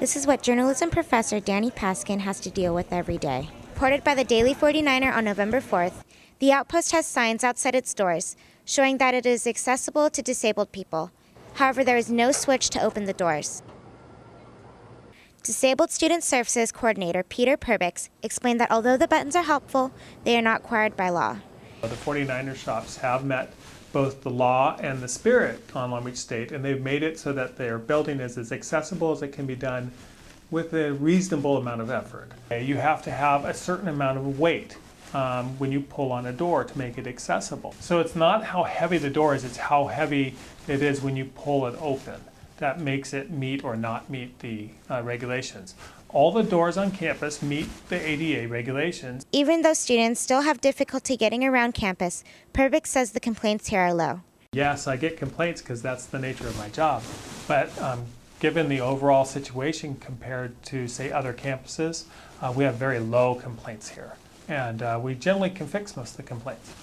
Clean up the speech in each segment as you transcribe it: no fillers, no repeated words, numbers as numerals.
This is what journalism professor Danny Paskin has to deal with every day. Reported by the Daily 49er on November 4th, the Outpost has signs outside its doors showing that it is accessible to disabled people. However, there is no switch to open the doors. Disabled Student Services Coordinator Peter Perbix explained that although the buttons are helpful, they are not required by law. The 49er shops have met both the law and the spirit on Long Beach State, and they've made it so that their building is as accessible as it can be done with a reasonable amount of effort. You have to have a certain amount of weight when you pull on a door to make it accessible. So it's not how heavy the door is, it's how heavy it is when you pull it open that makes it meet or not meet the regulations. All the doors on campus meet the ADA regulations. Even though students still have difficulty getting around campus, Perbix says the complaints here are low. Yes, I get complaints because that's the nature of my job. But given the overall situation compared to, say, other campuses, we have very low complaints here. And we generally can fix most of the complaints.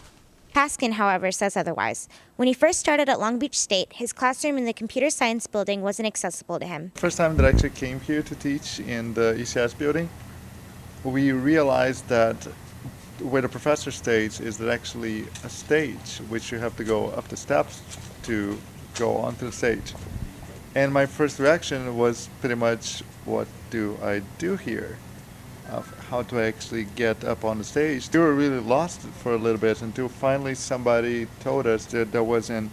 Paskin, however, says otherwise. When he first started at Long Beach State, his classroom in the computer science building wasn't accessible to him. First time that I actually came here to teach in the ECS building, we realized that where the professor stays is that actually a stage which you have to go up the steps to go onto the stage. And my first reaction was pretty much, what do I do here? How to actually get up on the stage. We were really lost for a little bit until finally somebody told us that there was an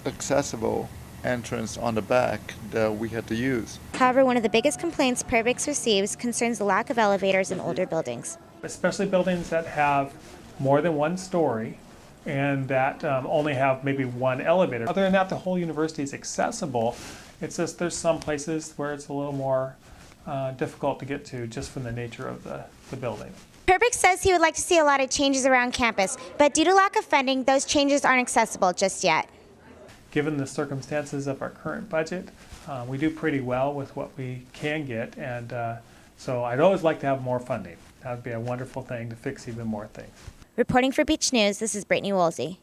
accessible entrance on the back that we had to use. However, one of the biggest complaints Perbix receives concerns the lack of elevators in older buildings. Especially buildings that have more than one story and that only have maybe one elevator. Other than that, the whole university is accessible. It's just there's some places where it's a little more difficult to get to just from the nature of the building. Perbix says he would like to see a lot of changes around campus, but due to lack of funding, those changes aren't accessible just yet. Given the circumstances of our current budget, we do pretty well with what we can get, and so I'd always like to have more funding. That would be a wonderful thing to fix even more things. Reporting for Beach News, this is Brittany Woolsey.